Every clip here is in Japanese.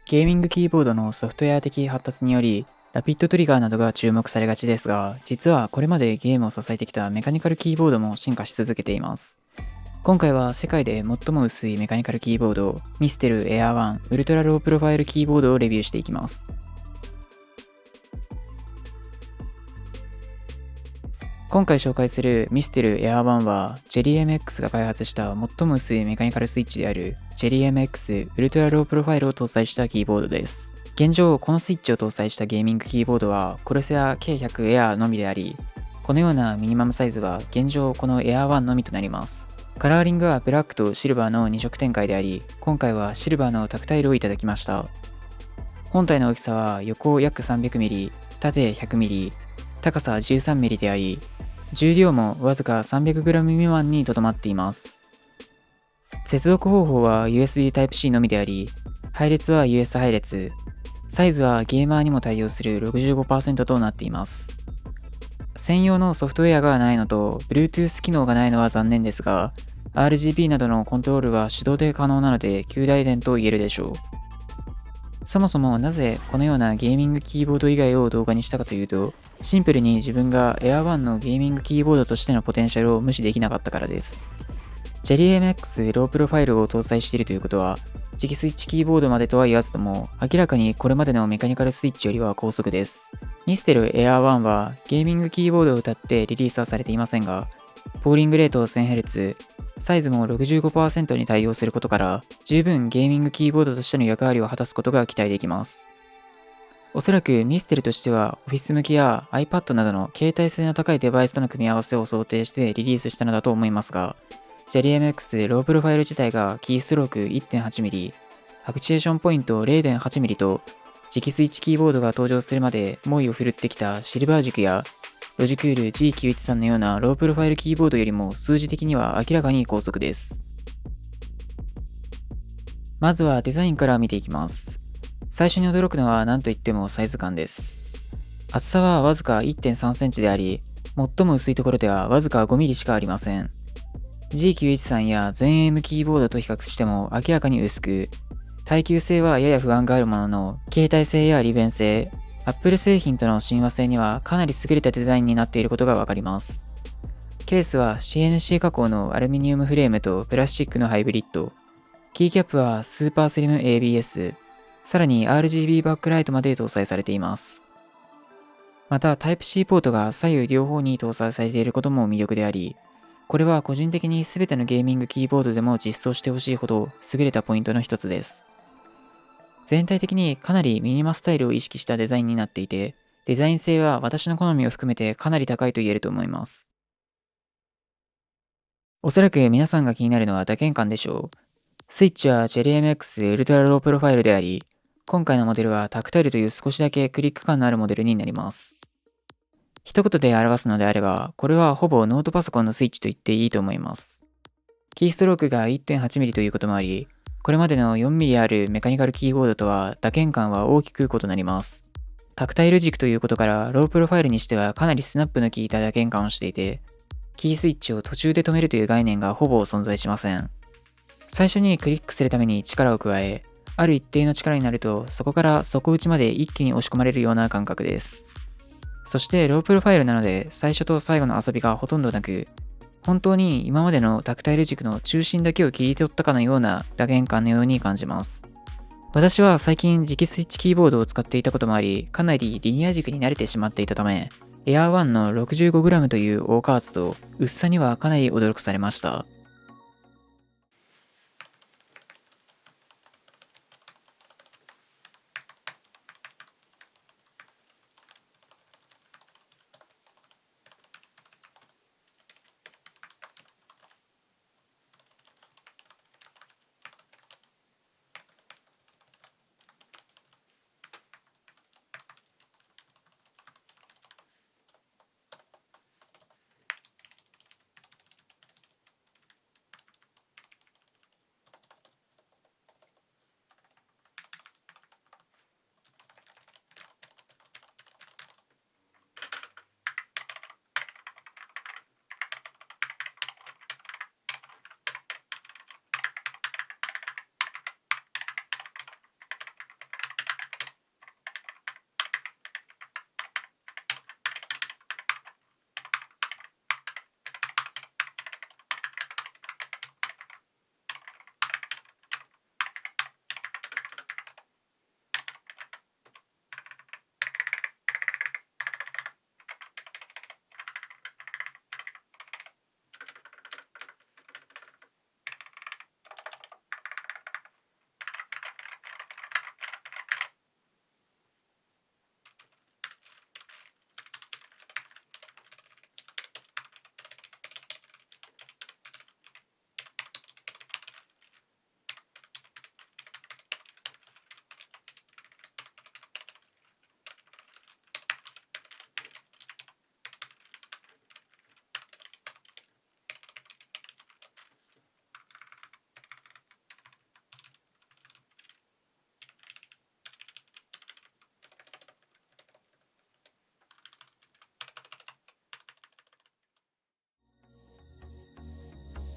ゲーミングキーボードのソフトウェア的発達により、ラピッドトリガーなどが注目されがちですが、実はこれまでゲームを支えてきたメカニカルキーボードも進化し続けています。今回は世界で最も薄いメカニカルキーボード、ミステルエアー1ウルトラロープロファイルキーボードをレビューしていきます。今回紹介するミステルエアー1は、ジェリー MX が開発した最も薄いメカニカルスイッチであるジェリー MX ウルトラロープロファイルを搭載したキーボードです。現状、このスイッチを搭載したゲーミングキーボードはコルセア K100 エアーのみであり、このようなミニマムサイズは現状このエアー1のみとなります。カラーリングはブラックとシルバーの2色展開であり、今回はシルバーのタクタイルをいただきました。本体の大きさは横約 300mm、縦 100mm、高さ 13mm であり、重量もわずか 300g 未満にとどまっています。接続方法は USB Type-C のみであり、配列は US 配列、サイズはゲーマーにも対応する 65% となっています。専用のソフトウェアがないのと Bluetooth 機能がないのは残念ですが、RGB などのコントロールは手動で可能なので旧大電と言えるでしょう。そもそもなぜこのようなゲーミングキーボード以外を動画にしたかというと、シンプルに自分が Air1 のゲーミングキーボードとしてのポテンシャルを無視できなかったからです。ジェリー MX ロープロファイルを搭載しているということは、磁気スイッチキーボードまでとは言わずとも、明らかにこれまでのメカニカルスイッチよりは高速です。ミステル Air1 はゲーミングキーボードを謳ってリリースはされていませんが、ポーリングレート 1000Hz、サイズも 65% に対応することから、十分ゲーミングキーボードとしての役割を果たすことが期待できます。おそらくミステルとしては、オフィス向きや iPad などの携帯性の高いデバイスとの組み合わせを想定してリリースしたのだと思いますが、ジェリー MX ロープロファイル自体がキーストローク 1.8mm、アクチュエーションポイント 0.8mm と、磁気スイッチキーボードが登場するまで猛威を振るってきたシルバー軸やロジクール G913 のようなロープロファイルキーボードよりも数字的には明らかに高速です。まずはデザインから見ていきます。最初に驚くのは何といってもサイズ感です。厚さはわずか 1.3 センチであり、最も薄いところではわずか5ミリしかありません。G913 や全 AM キーボードと比較しても明らかに薄く、耐久性はやや不安があるものの、携帯性や利便性、Apple 製品との親和性にはかなり優れたデザインになっていることがわかります。ケースは CNC 加工のアルミニウムフレームとプラスチックのハイブリッド、キーキャップはスーパースリム ABS、さらに RGB バックライトまで搭載されています。また Type-C ポートが左右両方に搭載されていることも魅力であり、これは個人的に全てのゲーミングキーボードでも実装してほしいほど優れたポイントの一つです。全体的にかなりミニマスタイルを意識したデザインになっていて、デザイン性は私の好みを含めてかなり高いと言えると思います。おそらく皆さんが気になるのは打鍵感でしょう。スイッチは JeryMX ウルトラロープロファイルであり、今回のモデルはタクタイルという少しだけクリック感のあるモデルになります。一言で表すのであれば、これはほぼノートパソコンのスイッチと言っていいと思います。キーストロークが 1.8mm ということもあり、これまでの 4mm あるメカニカルキーボードとは打鍵感は大きく異なります。タクタイル軸ということからロープロファイルにしてはかなりスナップの効いた打鍵感をしていて、キースイッチを途中で止めるという概念がほぼ存在しません。最初にクリックするために力を加え、ある一定の力になるとそこから底打ちまで一気に押し込まれるような感覚です。そしてロープロファイルなので最初と最後の遊びがほとんどなく、本当に今までのタクタイル軸の中心だけを切り取ったかのような打鍵感のように感じます。私は最近磁気スイッチキーボードを使っていたこともあり、かなりリニア軸に慣れてしまっていたため、Air1 の 65g という大加圧と薄さにはかなり驚かされました。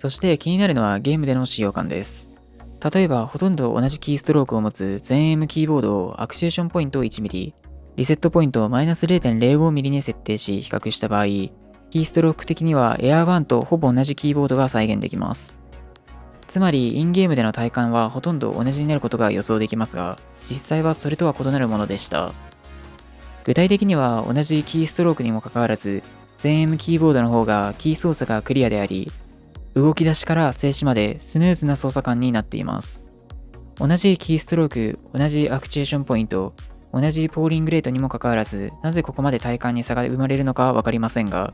そして気になるのはゲームでの使用感です。例えばほとんど同じキーストロークを持つ全 M キーボードをアクシエーションポイントを 1mm、リセットポイントを -0.05mm に設定し比較した場合、キーストローク的には Air1 とほぼ同じキーボードが再現できます。つまりインゲームでの体感はほとんど同じになることが予想できますが、実際はそれとは異なるものでした。具体的には同じキーストロークにもかかわらず、全 M キーボードの方がキー操作がクリアであり、動き出しから静止までスムーズな操作感になっています。同じキーストローク、同じアクチュエーションポイント、同じポーリングレートにもかかわらず、なぜここまで体感に差が生まれるのかは分かりませんが、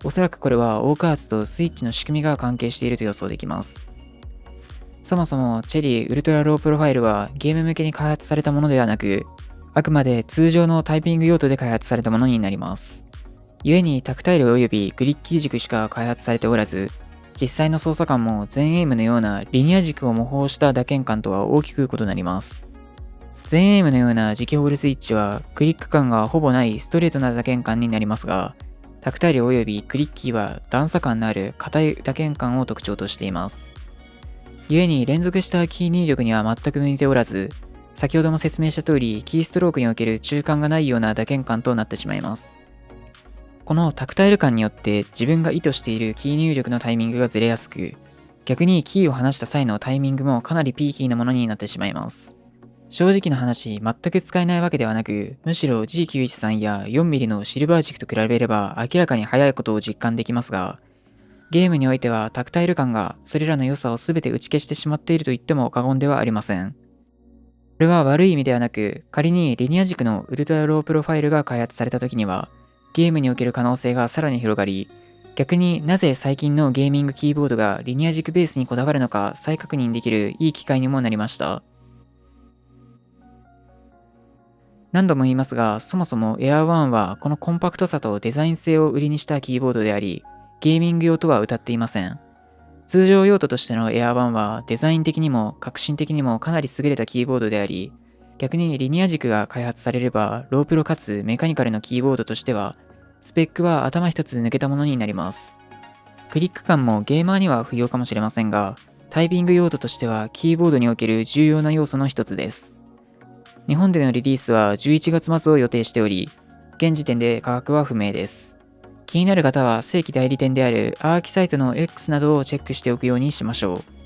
おそらくこれはオーカーツとスイッチの仕組みが関係していると予想できます。そもそもチェリーウルトラロープロファイルはゲーム向けに開発されたものではなく、あくまで通常のタイピング用途で開発されたものになります。故にタクタイル及びグリッキー軸しか開発されておらず、実際の操作感も全エイムのようなリニア軸を模倣した打鍵感とは大きく異なります。全エイムのような磁気ホールスイッチはクリック感がほぼないストレートな打鍵感になりますが、タクタイル及びクリッキーは段差感のある硬い打鍵感を特徴としています。故に連続したキー入力には全く似ておらず、先ほども説明した通りキーストロークにおける中間がないような打鍵感となってしまいます。このタクタイル感によって自分が意図しているキー入力のタイミングがずれやすく、逆にキーを離した際のタイミングもかなりピーキーなものになってしまいます。正直な話、全く使えないわけではなく、むしろ G913 や 4mm のシルバー軸と比べれば明らかに速いことを実感できますが、ゲームにおいてはタクタイル感がそれらの良さを全て打ち消してしまっていると言っても過言ではありません。これは悪い意味ではなく、仮にリニア軸のウルトラロープロファイルが開発された時には、ゲームにおける可能性がさらに広がり、逆になぜ最近のゲーミングキーボードがリニア軸ベースにこだわるのか再確認できるいい機会にもなりました。何度も言いますが、そもそも Air1 はこのコンパクトさとデザイン性を売りにしたキーボードであり、ゲーミング用とは謳っていません。通常用途としての Air1 はデザイン的にも革新的にもかなり優れたキーボードであり、逆にリニア軸が開発されればロープロかつメカニカルのキーボードとしてはスペックは頭一つ抜けたものになります。クリック感もゲーマーには不要かもしれませんが、タイピング用途としてはキーボードにおける重要な要素の一つです。日本でのリリースは11月末を予定しており、現時点で価格は不明です。気になる方は正規代理店であるアーキサイトの X などをチェックしておくようにしましょう。